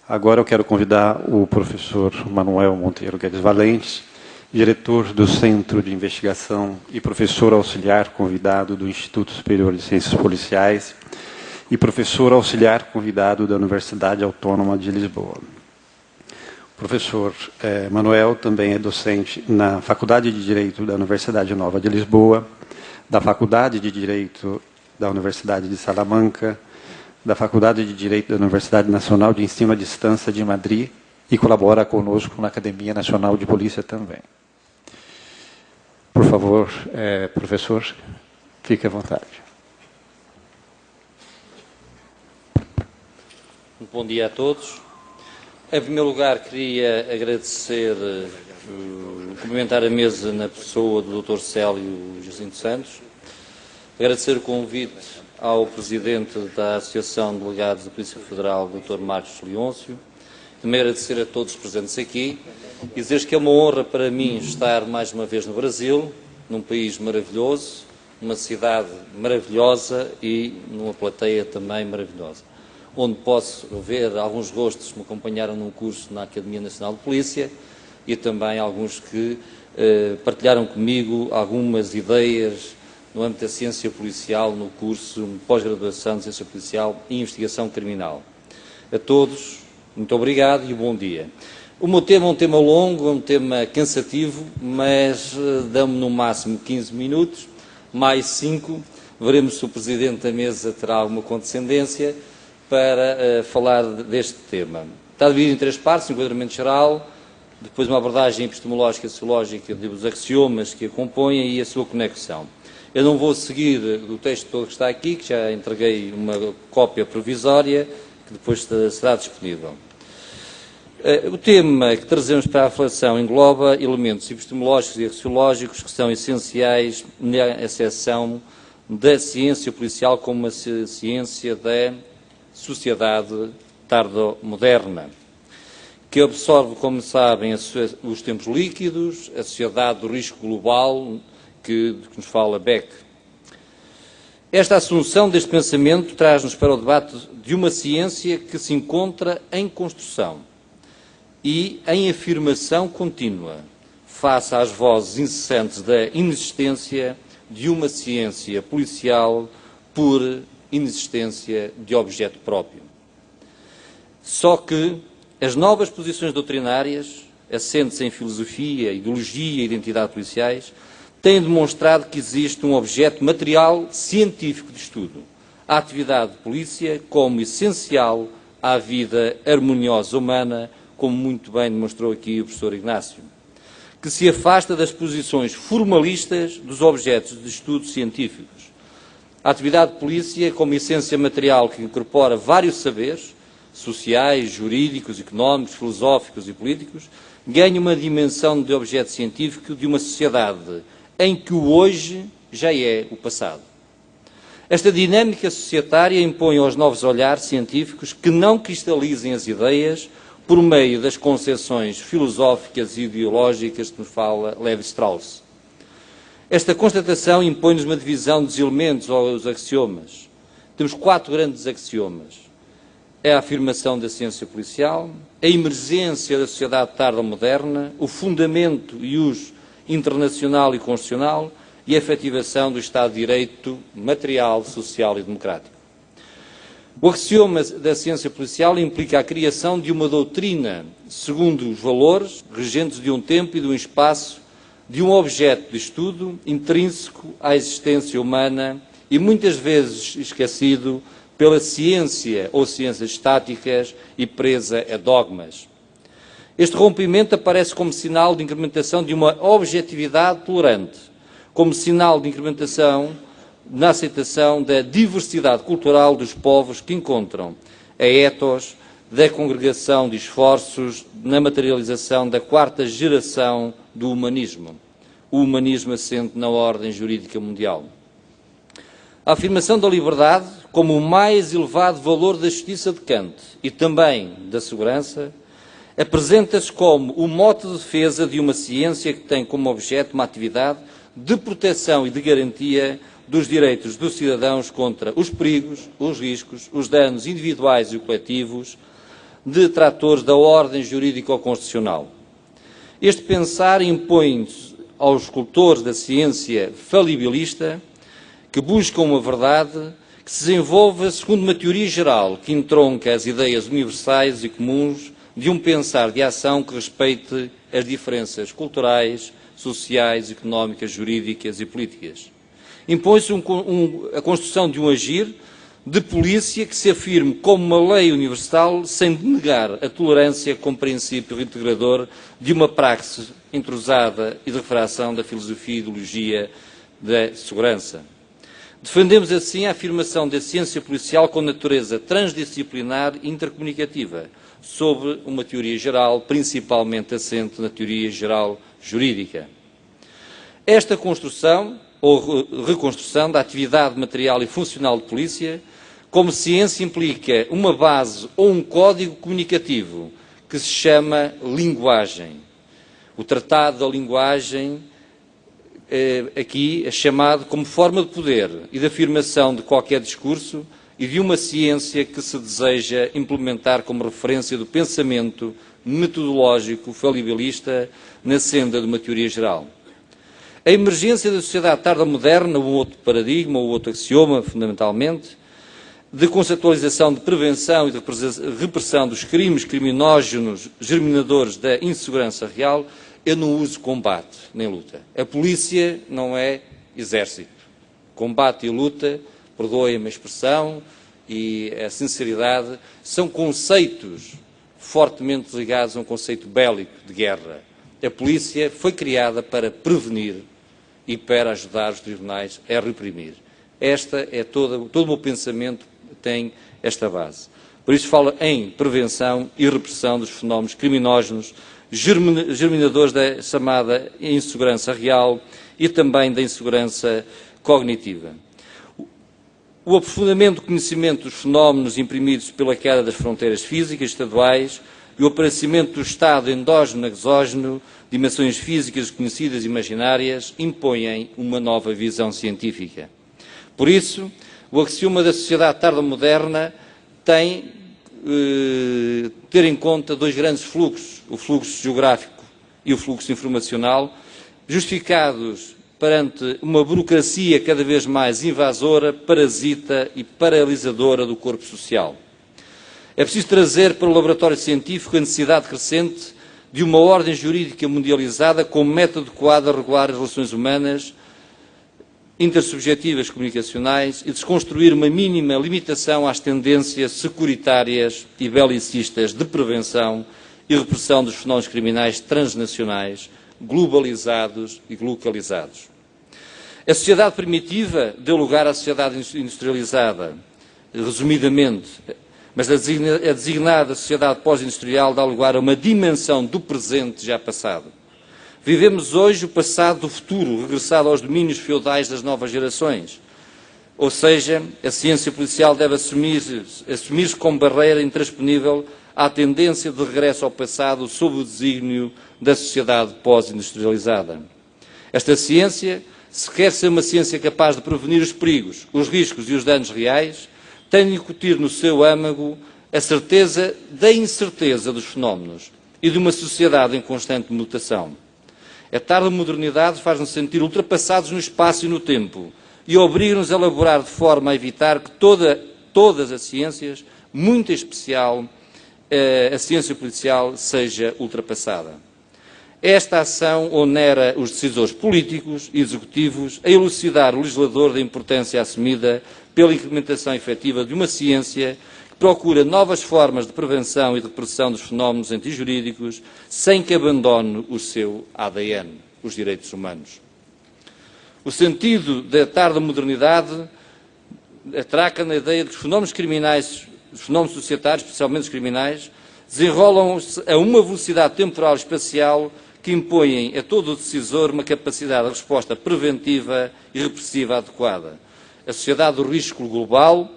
Agora eu quero convidar o professor Manuel Monteiro Guedes Valentes, diretor do Centro de Investigação e professor auxiliar convidado do Instituto Superior de Ciências Policiais e professor auxiliar convidado da Universidade Autônoma de Lisboa. O professor Manuel também é docente na Faculdade de Direito da Universidade Nova de Lisboa, da Faculdade de Direito da Universidade de Salamanca, da Faculdade de Direito da Universidade Nacional de Ensino à Distância de Madrid e colabora conosco na Academia Nacional de Polícia também. Por favor, professor, fique à vontade. Bom dia a todos. Em primeiro lugar, queria agradecer, cumprimentar a mesa na pessoa do Dr. Célio Jacinto Santos, agradecer o convite ao Presidente da Associação de Delegados da Polícia Federal, Dr. Marcos Leôncio, também agradecer a todos os presentes aqui e dizer que é uma honra para mim estar mais uma vez no Brasil, num país maravilhoso, numa cidade maravilhosa e numa plateia também maravilhosa, onde posso ver alguns rostos que me acompanharam num curso na Academia Nacional de Polícia e também alguns que partilharam comigo algumas ideias no âmbito da ciência policial, no curso de pós-graduação de ciência policial e investigação criminal. A todos, muito obrigado e bom dia. O meu tema é um tema longo, é um tema cansativo, mas dá-me no máximo 15 minutos, mais 5, veremos se o Presidente da Mesa terá alguma condescendência para falar deste tema. Está dividido em 3 partes, um enquadramento geral, depois uma abordagem epistemológica e sociológica dos axiomas que a compõem e a sua conexão. Eu não vou seguir o texto todo que está aqui, que já entreguei uma cópia provisória, que depois será disponível. O tema que trazemos para a reflexão engloba elementos epistemológicos e axiológicos que são essenciais na acessão da ciência policial como uma ciência da sociedade tardo-moderna, que absorve, como sabem, os tempos líquidos, a sociedade do risco global, que nos fala Beck. Esta assunção deste pensamento traz-nos para o debate de uma ciência que se encontra em construção e em afirmação contínua, face às vozes incessantes da inexistência de uma ciência policial por inexistência de objeto próprio. Só que as novas posições doutrinárias, assentes em filosofia, ideologia e identidade policiais, têm demonstrado que existe um objeto material científico de estudo, a atividade de polícia como essencial à vida harmoniosa humana, como muito bem demonstrou aqui o professor Ignácio, que se afasta das posições formalistas dos objetos de estudo científicos. A atividade de polícia como essência material que incorpora vários saberes, sociais, jurídicos, económicos, filosóficos e políticos, ganha uma dimensão de objeto científico de uma sociedade em que o hoje já é o passado. Esta dinâmica societária impõe aos novos olhares científicos que não cristalizem as ideias por meio das concepções filosóficas e ideológicas que nos fala Levi-Strauss. Esta constatação impõe-nos uma divisão dos elementos ou os axiomas. Temos 4 grandes axiomas. É a afirmação da ciência policial, a emergência da sociedade tardo-moderna, o fundamento e uso internacional e constitucional e a efetivação do Estado de Direito material, social e democrático. O axioma da ciência policial implica a criação de uma doutrina segundo os valores regentes de um tempo e de um espaço, de um objeto de estudo intrínseco à existência humana e muitas vezes esquecido pela ciência ou ciências estáticas e presa a dogmas. Este rompimento aparece como sinal de incrementação de uma objetividade tolerante, como sinal de incrementação na aceitação da diversidade cultural dos povos que encontram a ethos da congregação de esforços na materialização da 4ª geração do humanismo, o humanismo assente na ordem jurídica mundial. A afirmação da liberdade como o mais elevado valor da justiça de Kant e também da segurança apresenta-se como o mote de defesa de uma ciência que tem como objeto uma atividade de proteção e de garantia dos direitos dos cidadãos contra os perigos, os riscos, os danos individuais e coletivos detratores da ordem jurídico-constitucional. Este pensar impõe aos escultores da ciência falibilista que buscam uma verdade que se desenvolva segundo uma teoria geral que entronca as ideias universais e comuns de um pensar de ação que respeite as diferenças culturais, sociais, económicas, jurídicas e políticas. Impõe-se a construção de um agir de polícia que se afirme como uma lei universal sem negar a tolerância como princípio integrador de uma praxe entrosada e de refração da filosofia e ideologia da segurança. Defendemos assim a afirmação da ciência policial com natureza transdisciplinar e intercomunicativa, sobre uma teoria geral, principalmente assente na teoria geral jurídica. Esta construção ou reconstrução da atividade material e funcional de polícia, como ciência, implica uma base ou um código comunicativo que se chama linguagem. O Tratado da Linguagem aqui é chamado como forma de poder e de afirmação de qualquer discurso e de uma ciência que se deseja implementar como referência do pensamento metodológico falibilista na senda de uma teoria geral. A emergência da sociedade tardo-moderna, um outro paradigma, um outro axioma, fundamentalmente, de conceptualização de prevenção e de repressão dos crimes criminógenos germinadores da insegurança real, eu não uso combate nem luta. A polícia não é exército. Combate e luta, perdoem-me a expressão e a sinceridade, são conceitos fortemente ligados a um conceito bélico de guerra. A polícia foi criada para prevenir e para ajudar os tribunais a reprimir. Esta é todo o meu pensamento tem esta base. Por isso falo em prevenção e repressão dos fenómenos criminógenos, germinadores da chamada insegurança real e também da insegurança cognitiva. O aprofundamento do conhecimento dos fenómenos imprimidos pela queda das fronteiras físicas estaduais e o aparecimento do estado endógeno-exógeno, dimensões físicas conhecidas e imaginárias, impõem uma nova visão científica. Por isso, o axioma da sociedade tardo-moderna tem ter em conta dois grandes fluxos, o fluxo geográfico e o fluxo informacional, justificados perante uma burocracia cada vez mais invasora, parasita e paralisadora do corpo social. É preciso trazer para o laboratório científico a necessidade crescente de uma ordem jurídica mundializada com método adequado a regular as relações humanas, intersubjetivas comunicacionais e desconstruir uma mínima limitação às tendências securitárias e belicistas de prevenção e repressão dos fenómenos criminais transnacionais, globalizados e localizados. A sociedade primitiva deu lugar à sociedade industrializada, resumidamente, mas a designada sociedade pós-industrial dá lugar a uma dimensão do presente já passado. Vivemos hoje o passado do futuro, regressado aos domínios feudais das novas gerações. Ou seja, a ciência policial deve assumir-se como barreira intransponível à tendência de regresso ao passado sob o desígnio da sociedade pós-industrializada. Esta ciência, se quer ser uma ciência capaz de prevenir os perigos, os riscos e os danos reais, tem de incutir no seu âmago a certeza da incerteza dos fenómenos e de uma sociedade em constante mutação. A tarde modernidade faz-nos sentir ultrapassados no espaço e no tempo e obriga-nos a elaborar de forma a evitar que todas as ciências, muito em especial a ciência policial, seja ultrapassada. Esta ação onera os decisores políticos e executivos a elucidar o legislador da importância assumida pela implementação efetiva de uma ciência que procura novas formas de prevenção e de repressão dos fenómenos antijurídicos sem que abandone o seu ADN, os direitos humanos. O sentido da tarda modernidade atraca na ideia de que os fenómenos criminais, os fenómenos societários, especialmente os criminais, desenrolam-se a uma velocidade temporal e espacial que impõem a todo o decisor uma capacidade de resposta preventiva e repressiva adequada. A sociedade do risco global,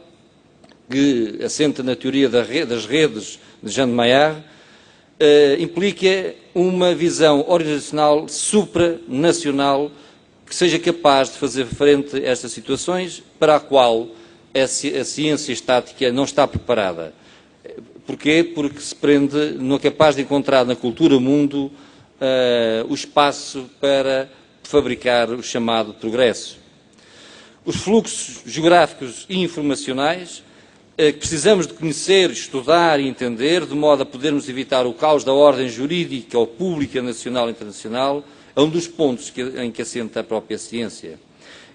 que assenta na teoria das redes de Jean de Maillard, implica uma visão organizacional supranacional que seja capaz de fazer frente a estas situações para a qual a ciência estática não está preparada. Porquê? Porque se prende, não é capaz de encontrar na cultura mundo o espaço para fabricar o chamado progresso. Os fluxos geográficos e informacionais que precisamos de conhecer, estudar e entender, de modo a podermos evitar o caos da ordem jurídica ou pública nacional e internacional, é um dos pontos em que assenta a própria ciência.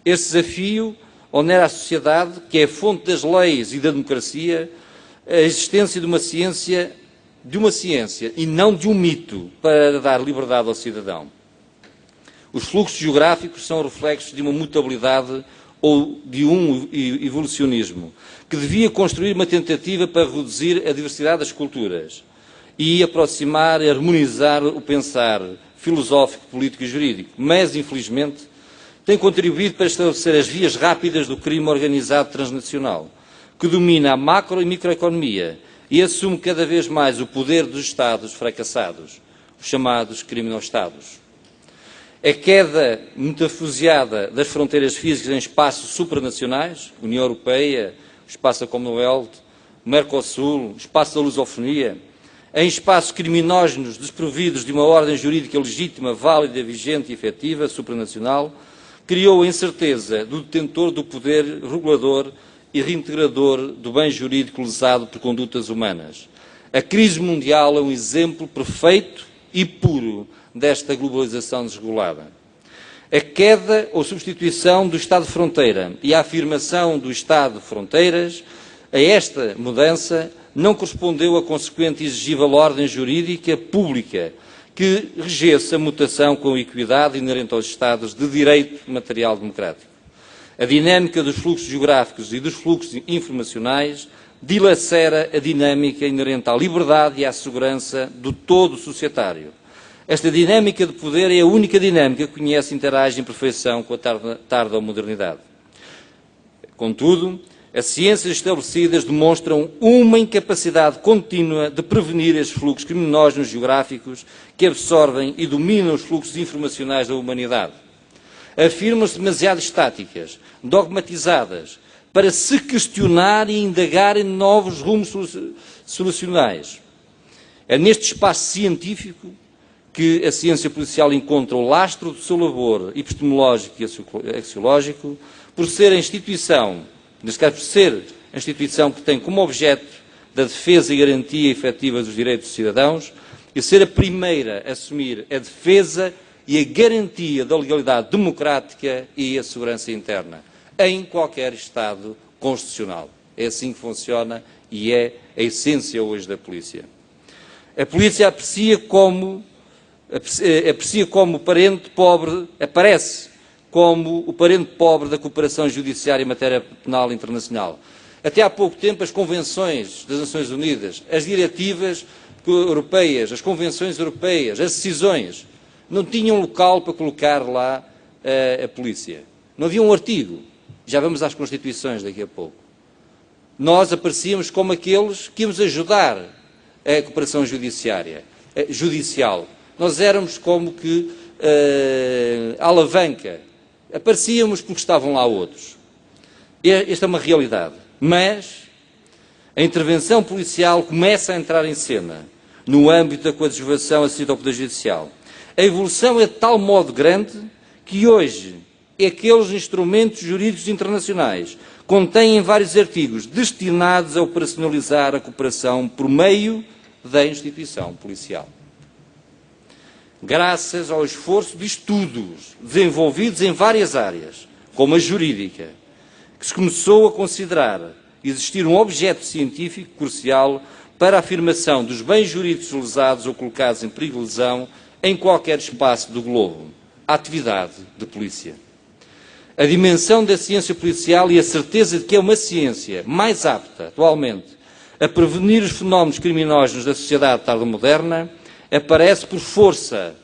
Este desafio onera à sociedade, que é a fonte das leis e da democracia, a existência de uma ciência e não de um mito para dar liberdade ao cidadão. Os fluxos geográficos são reflexos de uma mutabilidade ou de um evolucionismo, que devia construir uma tentativa para reduzir a diversidade das culturas e aproximar e harmonizar o pensar filosófico, político e jurídico, mas, infelizmente, tem contribuído para estabelecer as vias rápidas do crime organizado transnacional, que domina a macro e microeconomia e assume cada vez mais o poder dos Estados fracassados, os chamados criminostados. A queda metafuseada das fronteiras físicas em espaços supranacionais, União Europeia, o espaço da Commonwealth, Mercosul, o espaço da lusofonia, em espaços criminógenos desprovidos de uma ordem jurídica legítima, válida, vigente e efetiva, supranacional, criou a incerteza do detentor do poder regulador e reintegrador do bem jurídico lesado por condutas humanas. A crise mundial é um exemplo perfeito e puro desta globalização desregulada. A queda ou substituição do Estado de fronteira e a afirmação do Estado de fronteiras a esta mudança não correspondeu à consequente e exigível ordem jurídica pública que regesse a mutação com a equidade inerente aos Estados de direito material democrático. A dinâmica dos fluxos geográficos e dos fluxos informacionais dilacera a dinâmica inerente à liberdade e à segurança do todo societário. Esta dinâmica de poder é a única dinâmica que conhece e interage em perfeição com a tarda modernidade. Contudo, as ciências estabelecidas demonstram uma incapacidade contínua de prevenir estes fluxos criminógenos geográficos que absorvem e dominam os fluxos informacionais da humanidade. Afirmam-se demasiado estáticas, dogmatizadas, para se questionar e indagar em novos rumos solucionais. É neste espaço científico que a ciência policial encontra o lastro do seu labor epistemológico e axiológico, por ser a instituição, neste caso por ser a instituição que tem como objeto da defesa e garantia efetiva dos direitos dos cidadãos e ser a primeira a assumir a defesa e a garantia da legalidade democrática e a segurança interna, em qualquer Estado constitucional. É assim que funciona e é a essência hoje da polícia. A polícia aparece como o parente pobre da cooperação judiciária em matéria penal internacional. Até há pouco tempo as convenções das Nações Unidas, as diretivas europeias, as convenções europeias, as decisões, não tinham local para colocar lá a polícia. Não havia um artigo. Já vamos às Constituições daqui a pouco. Nós aparecíamos como aqueles que íamos ajudar a cooperação judicial. Nós éramos como que a alavanca. Aparecíamos porque estavam lá outros. Esta é uma realidade. Mas a intervenção policial começa a entrar em cena no âmbito da coadjuvação assistida ao Poder Judicial. A evolução é de tal modo grande que hoje aqueles instrumentos jurídicos internacionais contêm vários artigos destinados a operacionalizar a cooperação por meio da instituição policial. Graças ao esforço de estudos desenvolvidos em várias áreas, como a jurídica, que se começou a considerar existir um objeto científico crucial para a afirmação dos bens jurídicos lesados ou colocados em perigo de lesão em qualquer espaço do globo, a atividade de polícia. A dimensão da ciência policial e a certeza de que é uma ciência mais apta, atualmente, a prevenir os fenómenos criminosos da sociedade tardo-moderna, aparece por força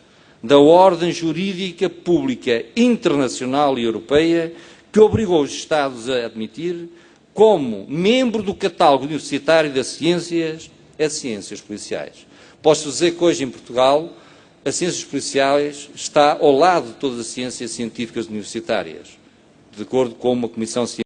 da ordem jurídica pública internacional e europeia que obrigou os Estados a admitir, como membro do catálogo universitário das ciências, as ciências policiais. Posso dizer que hoje em Portugal as ciências policiais está ao lado de todas as ciências científicas universitárias, de acordo com uma comissão científica.